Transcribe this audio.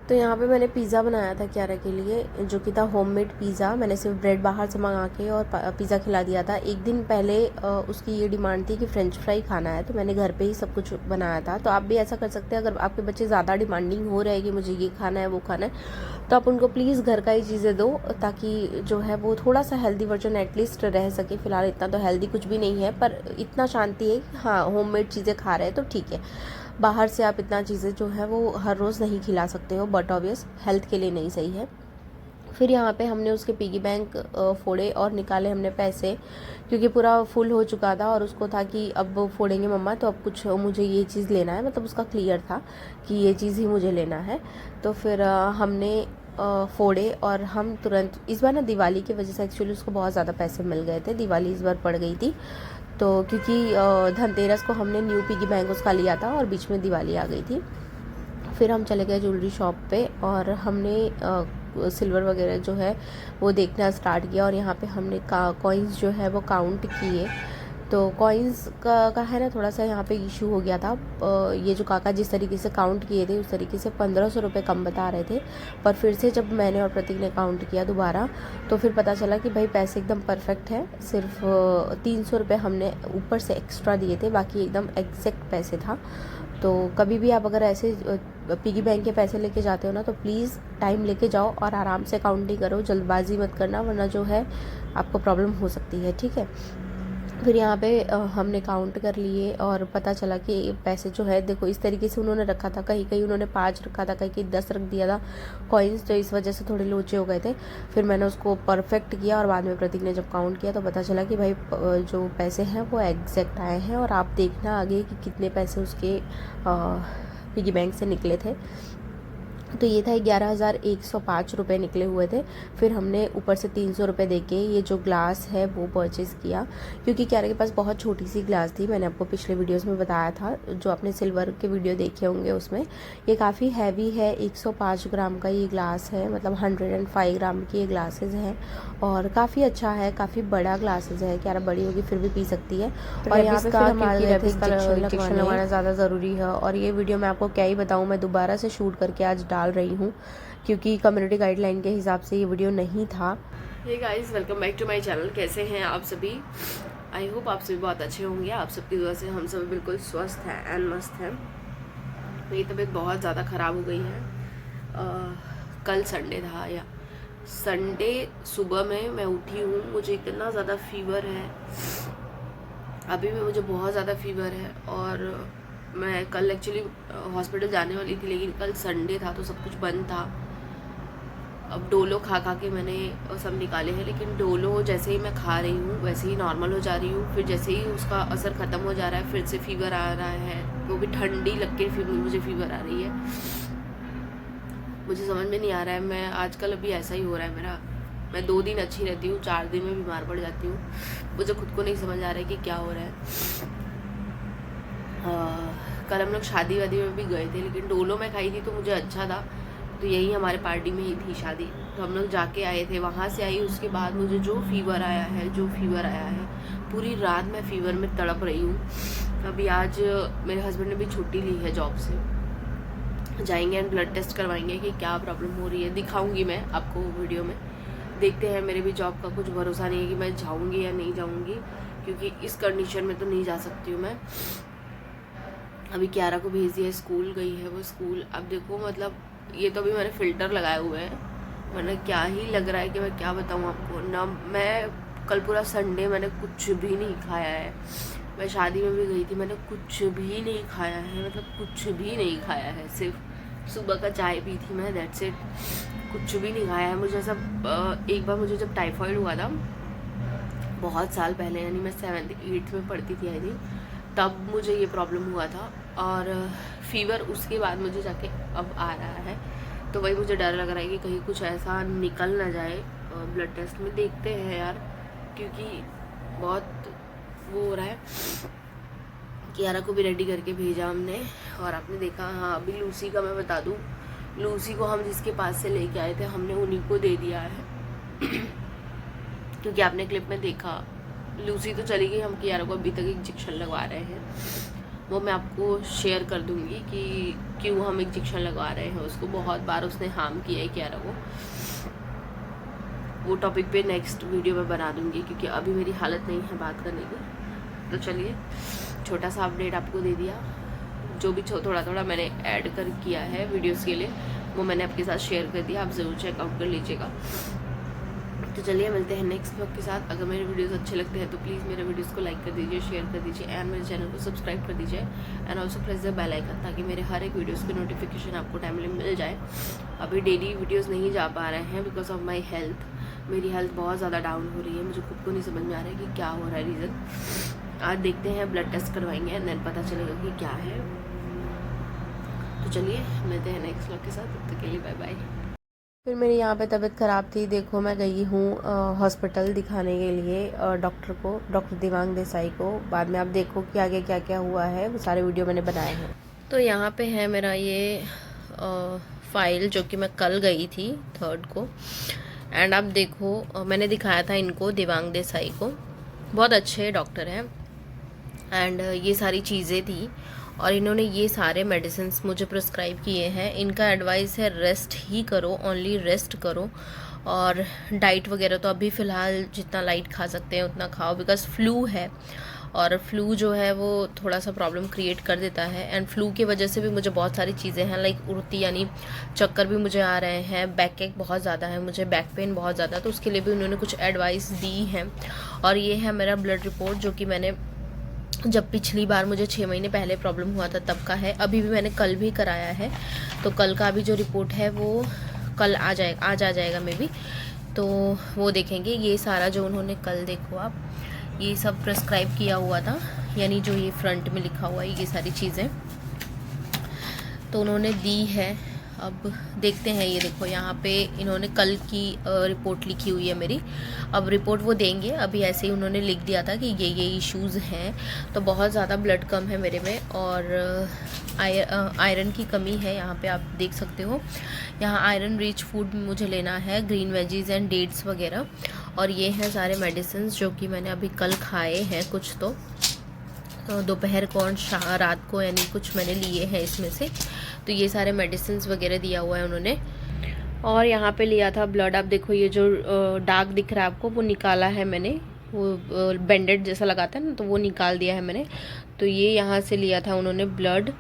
तो यहाँ पे मैंने पिज़्ज़ा बनाया था कियारा के लिए, जो कि था होममेड पिज़्ज़ा। मैंने सिर्फ ब्रेड बाहर से मंगा के और पिज़्ज़ा खिला दिया था। एक दिन पहले उसकी ये डिमांड थी कि फ़्रेंच फ्राई खाना है, तो मैंने घर पे ही सब कुछ बनाया था। तो आप भी ऐसा कर सकते हैं, अगर आपके बच्चे ज़्यादा डिमांडिंग हो रहे हैं कि मुझे ये खाना है वो खाना है, तो आप उनको प्लीज़ घर का ही चीज़ें दो, ताकि जो है वो थोड़ा सा हेल्दी वर्जन एटलीस्ट रह सके। फ़िलहाल इतना तो हेल्दी कुछ भी नहीं है, पर इतना शांति है कि हाँ होममेड चीज़ें खा रहे हैं तो ठीक है। बाहर से आप इतना चीज़ें जो है वो हर रोज़ नहीं खिला सकते हो, बट ऑब्वियस हेल्थ के लिए नहीं सही है। फिर यहाँ पे हमने उसके पिगी बैंक फोड़े और निकाले हमने पैसे, क्योंकि पूरा फुल हो चुका था और उसको था कि अब फोड़ेंगे मम्मा तो अब कुछ मुझे ये चीज़ लेना है, मतलब उसका क्लियर था कि ये चीज़ ही मुझे लेना है। तो फिर हमने फोड़े और हम तुरंत, इस बार ना दिवाली की वजह से एक्चुअली उसको बहुत ज़्यादा पैसे मिल गए थे, दिवाली इस बार पड़ गई थी। तो क्योंकि धनतेरस को हमने न्यू पिगी बैंक उसका लिया था और बीच में दिवाली आ गई थी। फिर हम चले गए ज्वेलरी शॉप पे और हमने सिल्वर वगैरह जो है वो देखना स्टार्ट किया। और यहाँ पे हमने कॉइन्स जो है वो काउंट किए। तो कॉइन्स का है ना थोड़ा सा यहाँ पे इशू हो गया था। ये जो काका जिस तरीके से काउंट किए थे उस तरीके से 1500 रुपये कम बता रहे थे, पर फिर से जब मैंने और प्रतीक ने काउंट किया दोबारा तो फिर पता चला कि भाई पैसे एकदम परफेक्ट है। सिर्फ 300 रुपये हमने ऊपर से एक्स्ट्रा दिए थे, बाकी एकदम एग्जैक्ट पैसे था। तो कभी भी आप अगर ऐसे पिगी बैंक के पैसे लेके जाते हो ना, तो प्लीज़ टाइम लेके जाओ और आराम से काउंटिंग करो, जल्दबाजी मत करना, वरना जो है आपको प्रॉब्लम हो सकती है, ठीक है। फिर यहाँ पे हमने काउंट कर लिए और पता चला कि पैसे जो है देखो इस तरीके से उन्होंने रखा था, कहीं कहीं उन्होंने 5 रखा था, कहीं कहीं 10 रख दिया था कॉइन्स, तो इस वजह से थोड़े लोचे हो गए थे। फिर मैंने उसको परफेक्ट किया और बाद में प्रतीक ने जब काउंट किया तो पता चला कि भाई जो पैसे हैं वो एग्जैक्ट आए हैं। और आप देखना आगे कि कितने पैसे उसके पिगी बैंक से निकले थे। तो ये था 11,105 रुपये निकले हुए थे। फिर हमने ऊपर से 300 रुपये दे के ये जो ग्लास है वो परचेज़ किया, क्योंकि क्यारा के पास बहुत छोटी सी ग्लास थी। मैंने आपको पिछले वीडियोस में बताया था, जो आपने सिल्वर के वीडियो देखे होंगे उसमें। ये काफ़ी हैवी है, 105 ग्राम का ये ग्लास है, मतलब 105 ग्राम की ये ग्लासेस हैं और काफ़ी अच्छा है, काफ़ी बड़ा ग्लासेस है। क्यारा बड़ी होगी फिर भी पी सकती है। और यहाँ पे फिर हम आ गए थे इंजेक्शन लगवाना ज़्यादा ज़रूरी है। और ये वीडियो मैं आपको क्या ही बताऊँ, मैं दोबारा से शूट करके आज डाल रही हूँ, क्योंकि कम्युनिटी गाइडलाइन के हिसाब से ये वीडियो नहीं था। Hey guys, welcome back to my channel. कैसे हैं आप सभी? आई होप आप सभी बहुत अच्छे होंगे। आप सबकी दुआ से हम सभी बिल्कुल स्वस्थ हैं एंड मस्त हैं। मेरी तबीयत बहुत ज़्यादा ख़राब हो गई है। कल संडे था, या संडे सुबह में मैं उठी हूँ, मुझे इतना ज़्यादा फीवर है, अभी भी मुझे बहुत ज़्यादा फीवर है। और मैं कल एक्चुअली हॉस्पिटल जाने वाली थी, लेकिन कल संडे था तो सब कुछ बंद था। अब डोलो खा के मैंने सब निकाले हैं, लेकिन डोलो जैसे ही मैं खा रही हूँ वैसे ही नॉर्मल हो जा रही हूँ। फिर जैसे ही उसका असर ख़त्म हो जा रहा है फिर से फीवर आ रहा है, वो भी ठंडी लग के फिर मुझे फीवर आ रही है। मुझे समझ में नहीं आ रहा है, मैं आजकल अभी ऐसा ही हो रहा है मेरा। मैं 2 दिन अच्छी रहती हूँ, 4 दिन में बीमार पड़ जाती हूँ। मुझे खुद को नहीं समझ आ रहा है कि क्या हो रहा है। कल हम लोग शादी वादी में भी गए थे, लेकिन डोलो में खाई थी तो मुझे अच्छा था। तो यही हमारे पार्टी में ही थी शादी, तो हम लोग जाके आए थे। वहाँ से आई, उसके बाद मुझे जो फीवर आया है, पूरी रात मैं फीवर में तड़प रही हूँ। अभी आज मेरे हस्बैंड ने भी छुट्टी ली है जॉब से, जाएंगे एंड ब्लड टेस्ट करवाएंगे कि क्या प्रॉब्लम हो रही है। दिखाऊंगी मैं आपको वीडियो में। देखते हैं, मेरे भी जॉब का कुछ भरोसा नहीं है कि मैं जाऊँगी या नहीं जाऊँगी, क्योंकि इस कंडीशन में तो नहीं जा सकती हूँ मैं। अभी क्यारा को भेज दिया, स्कूल गई है वो स्कूल। अब देखो, मतलब ये तो अभी मैंने फ़िल्टर लगाए हुए हैं, वरना क्या ही लग रहा है कि मैं क्या बताऊँ आपको ना। मैं कल पूरा संडे मैंने कुछ भी नहीं खाया है। मैं शादी में भी गई थी, मैंने कुछ भी नहीं खाया है, मतलब कुछ भी नहीं खाया है। सिर्फ सुबह का चाय पी थी मैं, दैट्स इट। कुछ भी नहीं खाया है। मुझे सब एक बार मुझे जब टाइफाइड हुआ था बहुत साल पहले, यानी मैं 7th-8th में पढ़ती थी आई थिंक, तब मुझे ये प्रॉब्लम हुआ था। और फीवर उसके बाद मुझे जाके अब आ रहा है, तो वही मुझे डर लग रहा है कि कहीं कुछ ऐसा निकल ना जाए। ब्लड टेस्ट में देखते हैं यार, क्योंकि बहुत वो हो रहा है। कियारा को भी रेडी करके भेजा हमने, और आपने देखा, हाँ अभी लूसी का मैं बता दूँ, लूसी को हम जिसके पास से लेके आए थे हमने उन्हीं को दे दिया है। क्योंकि आपने क्लिप में देखा लूसी तो चली गई, हम कियारा को अभी तक इंजेक्शन लगवा रहे हैं। वो मैं आपको शेयर कर दूँगी कि क्यों हम इंजेक्शन लगवा रहे हैं उसको। बहुत बार उसने हार्म किया है कियारा को। वो टॉपिक पे नेक्स्ट वीडियो में बना दूँगी, क्योंकि अभी मेरी हालत नहीं है बात करने की। तो चलिए, छोटा सा अपडेट आपको दे दिया। जो भी थोड़ा थोड़ा मैंने ऐड कर किया है वीडियोस के लिए, वो मैंने आपके साथ शेयर कर दिया। आप ज़रूर चेकआउट कर लीजिएगा। तो चलिए, मिलते हैं नेक्स्ट ब्लॉग के साथ। अगर मेरे वीडियोस अच्छे लगते हैं तो प्लीज़ मेरे वीडियोस को लाइक कर दीजिए, शेयर कर दीजिए एंड मेरे चैनल को सब्सक्राइब कर दीजिए and also press the bell icon, ताकि मेरे हर एक वीडियोस की नोटिफिकेशन आपको टाइमली मिल जाए। अभी डेली वीडियोस नहीं जा पा रहे हैं बिकॉज ऑफ माई हेल्थ। मेरी हेल्थ बहुत ज़्यादा डाउन हो रही है, मुझे खुद को नहीं समझ में आ रहा है कि क्या हो रहा है रीज़न। आज देखते हैं, ब्लड टेस्ट करवाएंगे एंड देन पता चलेगा कि क्या है। तो चलिए, मिलते हैं नेक्स्ट ब्लॉग के साथ। तब तक के लिए बाय बाय। फिर मेरी यहाँ पे तबीयत ख़राब थी। देखो, मैं गई हूँ हॉस्पिटल दिखाने के लिए डॉक्टर को, डॉक्टर देवांग देसाई को। बाद में आप देखो कि आगे क्या क्या हुआ है, वो सारे वीडियो मैंने बनाए हैं। तो यहाँ पे है मेरा ये फाइल, जो कि मैं कल गई थी 3rd को। एंड आप देखो, मैंने दिखाया था इनको, देवांग देसाई को। बहुत अच्छे डॉक्टर हैं। एंड ये सारी चीज़ें थी और इन्होंने ये सारे मेडिसिन्स मुझे प्रिस्क्राइब किए हैं। इनका एडवाइस है रेस्ट ही करो, ओनली रेस्ट करो। और डाइट वगैरह तो अभी फ़िलहाल जितना लाइट खा सकते हैं उतना खाओ, बिकॉज़ फ्लू है और फ्लू जो है वो थोड़ा सा प्रॉब्लम क्रिएट कर देता है। एंड फ्लू की वजह से भी मुझे बहुत सारी चीज़ें हैं, लाइक उल्टी यानी चक्कर भी मुझे आ रहे हैं, बैक एक बहुत ज़्यादा है, मुझे बैक पेन बहुत ज़्यादा, तो उसके लिए भी उन्होंने कुछ एडवाइस दी है। और ये है मेरा ब्लड रिपोर्ट, जो कि मैंने जब पिछली बार मुझे 6 महीने पहले प्रॉब्लम हुआ था तब का है। अभी भी मैंने कल भी कराया है, तो कल का भी जो रिपोर्ट है वो कल आ जाएगा, आज आ जाएगा मे बी। तो वो देखेंगे। ये सारा जो उन्होंने कल, देखो आप, ये सब प्रिस्क्राइब किया हुआ था, यानी जो ये फ्रंट में लिखा हुआ है ये सारी चीज़ें तो उन्होंने दी है। अब देखते हैं। ये देखो, यहाँ पे इन्होंने कल की रिपोर्ट लिखी हुई है मेरी। अब रिपोर्ट वो देंगे। अभी ऐसे ही उन्होंने लिख दिया था कि ये इश्यूज़ हैं। तो बहुत ज़्यादा ब्लड कम है मेरे में और आयरन की कमी है। यहाँ पे आप देख सकते हो, यहाँ आयरन रिच फूड मुझे लेना है, ग्रीन वेजीज एंड डेट्स वगैरह। और ये हैं सारे मेडिसिन जो कि मैंने अभी कल खाए हैं, कुछ तो दोपहर को और रात को, यानी कुछ मैंने लिए हैं इसमें से। तो ये सारे मेडिसिन्स वगैरह दिया हुआ है उन्होंने। और यहाँ पे लिया था ब्लड। आप देखो, ये जो दाग दिख रहा है आपको, वो निकाला है मैंने। वो बैंडेड जैसा लगाता है ना, तो वो निकाल दिया है मैंने। तो ये यहाँ से लिया था उन्होंने ब्लड।